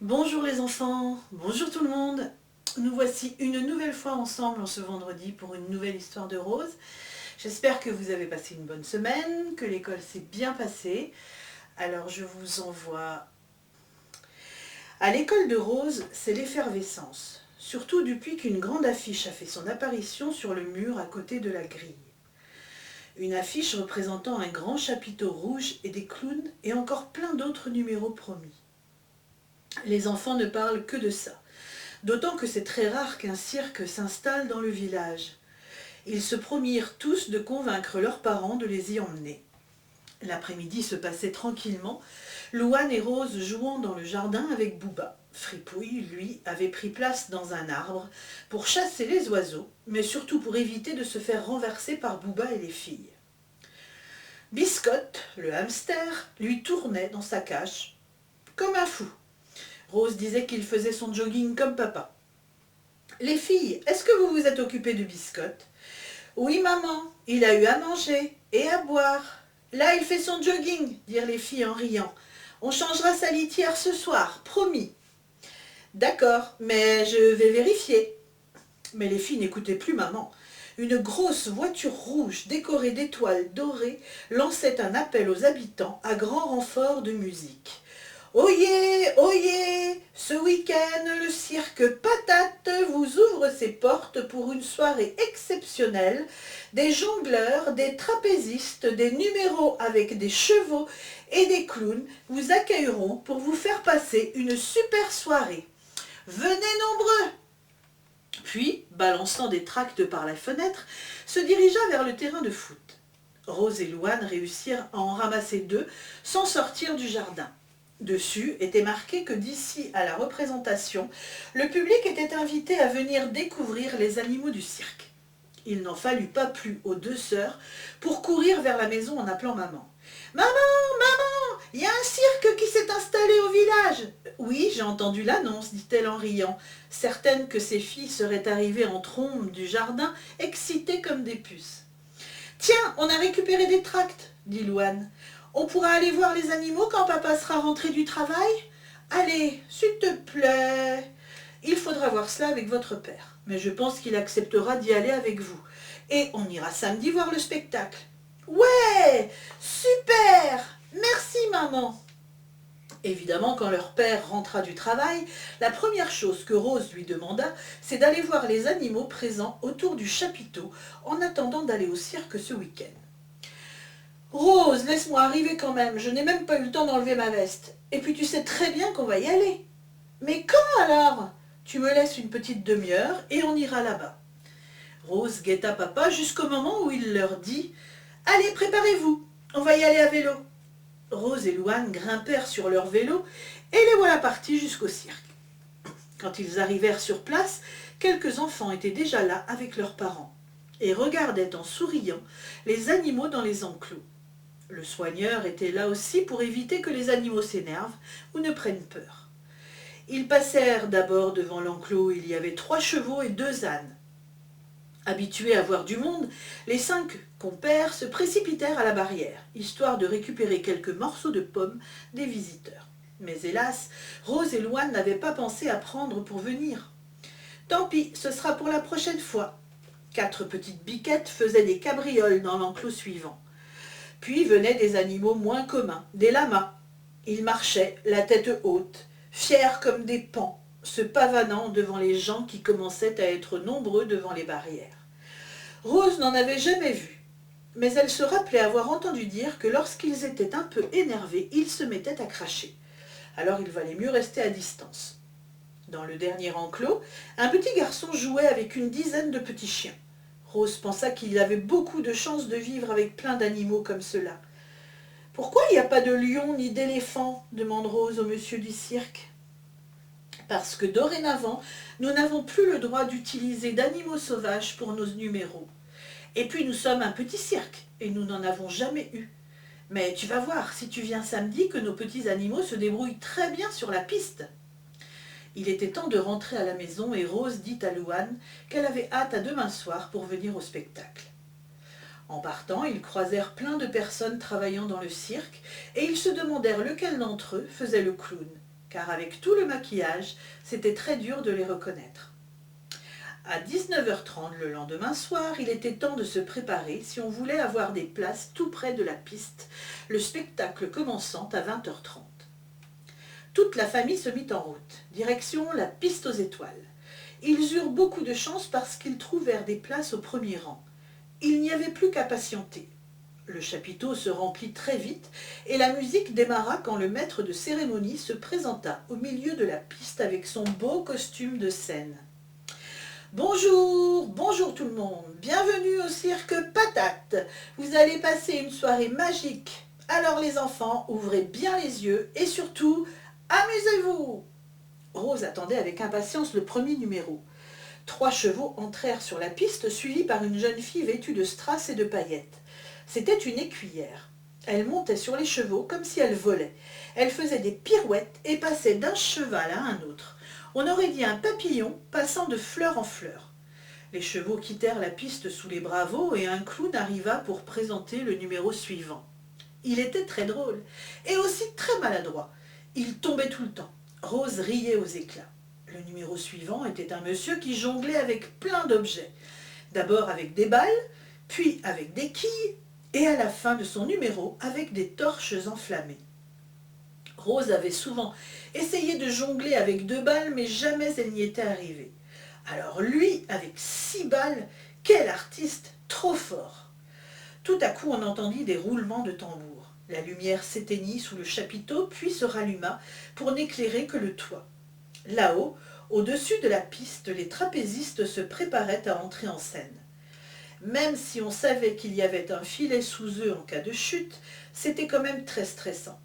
Bonjour les enfants, bonjour tout le monde. Nous voici une nouvelle fois ensemble en ce vendredi pour une nouvelle histoire de Rose. J'espère que vous avez passé une bonne semaine, que l'école s'est bien passée. Alors je vous envoie à l'école de Rose, c'est l'effervescence. Surtout depuis qu'une grande affiche a fait son apparition sur le mur à côté de la grille. Une affiche représentant un grand chapiteau rouge et des clowns et encore plein d'autres numéros promis. Les enfants ne parlent que de ça. D'autant que c'est très rare qu'un cirque s'installe dans le village. Ils se promirent tous de convaincre leurs parents de les y emmener. L'après-midi se passait tranquillement, Louane et Rose jouant dans le jardin avec Bouba. Fripouille, lui, avait pris place dans un arbre pour chasser les oiseaux, mais surtout pour éviter de se faire renverser par Bouba et les filles. Biscotte, le hamster, lui tournait dans sa cage comme un fou. Rose disait qu'il faisait son jogging comme papa. « Les filles, est-ce que vous vous êtes occupées de Biscotte ?»« Oui, maman, il a eu à manger et à boire. Là, il fait son jogging, » dirent les filles en riant. « On changera sa litière ce soir, promis. »« D'accord, mais je vais vérifier. » Mais les filles n'écoutaient plus maman. Une grosse voiture rouge décorée d'étoiles dorées lançait un appel aux habitants à grand renfort de musique. Oyez, oyez, ce week-end, le cirque Patate vous ouvre ses portes pour une soirée exceptionnelle. Des jongleurs, des trapézistes, des numéros avec des chevaux et des clowns vous accueilleront pour vous faire passer une super soirée. Venez nombreux ! Puis, balançant des tracts par la fenêtre, se dirigea vers le terrain de foot. Rose et Louane réussirent à en ramasser deux sans sortir du jardin. Dessus était marqué que d'ici à la représentation, le public était invité à venir découvrir les animaux du cirque. Il n'en fallut pas plus aux deux sœurs pour courir vers la maison en appelant maman. « Maman, maman, il y a un cirque qui s'est installé au village !»« Oui, j'ai entendu l'annonce, dit-elle en riant, certaine que ses filles seraient arrivées en trombe du jardin, excitées comme des puces. « Tiens, on a récupéré des tracts, dit Louane. On pourra aller voir les animaux quand papa sera rentré du travail ? Allez, s'il te plaît. Il faudra voir cela avec votre père, mais je pense qu'il acceptera d'y aller avec vous. Et on ira samedi voir le spectacle. Ouais, super, merci maman. Évidemment, quand leur père rentra du travail, la première chose que Rose lui demanda, c'est d'aller voir les animaux présents autour du chapiteau en attendant d'aller au cirque ce week-end. « Rose, laisse-moi arriver quand même, je n'ai même pas eu le temps d'enlever ma veste. Et puis tu sais très bien qu'on va y aller. »« Mais quand alors ? » ?»« Tu me laisses une petite demi-heure et on ira là-bas. » Rose guetta papa jusqu'au moment où il leur dit « Allez, préparez-vous, on va y aller à vélo. » Rose et Louane grimpèrent sur leur vélo et les voilà partis jusqu'au cirque. Quand ils arrivèrent sur place, quelques enfants étaient déjà là avec leurs parents et regardaient en souriant les animaux dans les enclos. Le soigneur était là aussi pour éviter que les animaux s'énervent ou ne prennent peur. Ils passèrent d'abord devant l'enclos où il y avait 3 chevaux et 2 ânes. Habitués à voir du monde, les 5 compères se précipitèrent à la barrière, histoire de récupérer quelques morceaux de pommes des visiteurs. Mais hélas, Rose et Louane n'avaient pas pensé à prendre pour venir. Tant pis, ce sera pour la prochaine fois. 4 petites biquettes faisaient des cabrioles dans l'enclos suivant. Puis venaient des animaux moins communs, des lamas. Ils marchaient, la tête haute, fiers comme des paons, se pavanant devant les gens qui commençaient à être nombreux devant les barrières. Rose n'en avait jamais vu, mais elle se rappelait avoir entendu dire que lorsqu'ils étaient un peu énervés, ils se mettaient à cracher. Alors il valait mieux rester à distance. Dans le dernier enclos, un petit garçon jouait avec une dizaine de petits chiens. Rose pensa qu'il avait beaucoup de chance de vivre avec plein d'animaux comme cela. « Pourquoi il n'y a pas de lion ni d'éléphant ?» demande Rose au monsieur du cirque. « Parce que dorénavant, nous n'avons plus le droit d'utiliser d'animaux sauvages pour nos numéros. Et puis nous sommes un petit cirque et nous n'en avons jamais eu. Mais tu vas voir, si tu viens samedi, que nos petits animaux se débrouillent très bien sur la piste. » Il était temps de rentrer à la maison et Rose dit à Louane qu'elle avait hâte à demain soir pour venir au spectacle. En partant, ils croisèrent plein de personnes travaillant dans le cirque et ils se demandèrent lequel d'entre eux faisait le clown. car avec tout le maquillage, c'était très dur de les reconnaître. À 19h30 le lendemain soir, il était temps de se préparer si on voulait avoir des places tout près de la piste, le spectacle commençant à 20h30. Toute la famille se mit en route, direction la piste aux étoiles. Ils eurent beaucoup de chance parce qu'ils trouvèrent des places au premier rang. Il n'y avait plus qu'à patienter. Le chapiteau se remplit très vite et la musique démarra quand le maître de cérémonie se présenta au milieu de la piste avec son beau costume de scène. « Bonjour, bonjour tout le monde, bienvenue au cirque Patate. Vous allez passer une soirée magique. Alors les enfants, ouvrez bien les yeux et surtout, amusez-vous !» Rose attendait avec impatience le premier numéro. 3 chevaux entrèrent sur la piste, suivis par une jeune fille vêtue de strass et de paillettes. C'était une écuyère. Elle montait sur les chevaux comme si elle volait. Elle faisait des pirouettes et passait d'un cheval à un autre. On aurait dit un papillon passant de fleur en fleur. Les chevaux quittèrent la piste sous les bravos et un clown arriva pour présenter le numéro suivant. Il était très drôle et aussi très maladroit. Il tombait tout le temps. Rose riait aux éclats. Le numéro suivant était un monsieur qui jonglait avec plein d'objets. D'abord avec des balles, puis avec des quilles, et à la fin de son numéro avec des torches enflammées. Rose avait souvent essayé de jongler avec 2 balles, mais jamais elle n'y était arrivée. Alors lui, avec 6 balles, quel artiste, trop fort! Tout à coup, on entendit des roulements de tambour. La lumière s'éteignit sous le chapiteau, puis se ralluma pour n'éclairer que le toit. Là-haut, au-dessus de la piste, les trapézistes se préparaient à entrer en scène. Même si on savait qu'il y avait un filet sous eux en cas de chute, c'était quand même très stressant.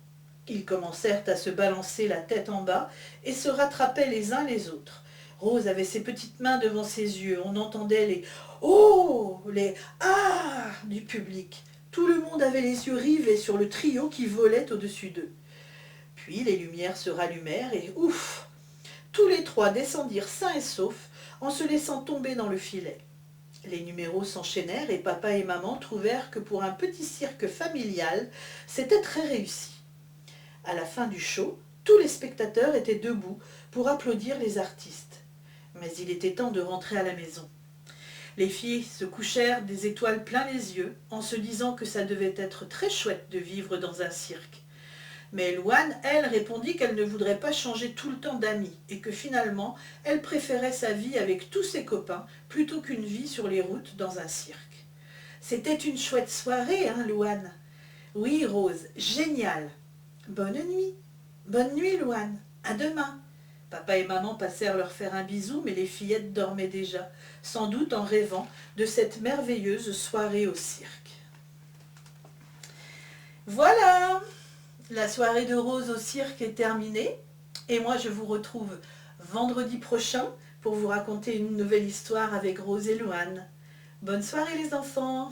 Ils commencèrent à se balancer la tête en bas et se rattrapaient les uns les autres. Rose avait ses petites mains devant ses yeux. On entendait les « Oh !» les « Ah !» du public. Tout le monde avait les yeux rivés sur le trio qui volait au-dessus d'eux. Puis les lumières se rallumèrent et ouf ! Tous les 3 descendirent sains et saufs en se laissant tomber dans le filet. Les numéros s'enchaînèrent et papa et maman trouvèrent que pour un petit cirque familial, c'était très réussi. À la fin du show, tous les spectateurs étaient debout pour applaudir les artistes. Mais il était temps de rentrer à la maison. Les filles se couchèrent des étoiles plein les yeux en se disant que ça devait être très chouette de vivre dans un cirque. Mais Louane, elle, répondit qu'elle ne voudrait pas changer tout le temps d'amis et que finalement, elle préférait sa vie avec tous ses copains plutôt qu'une vie sur les routes dans un cirque. C'était une chouette soirée, hein, Louane? Oui, Rose, génial. Bonne nuit. Bonne nuit, Louane. À demain. Papa et maman passèrent leur faire un bisou, mais les fillettes dormaient déjà, sans doute en rêvant de cette merveilleuse soirée au cirque. Voilà! La soirée de Rose au cirque est terminée et moi je vous retrouve vendredi prochain pour vous raconter une nouvelle histoire avec Rose et Louane. Bonne soirée les enfants!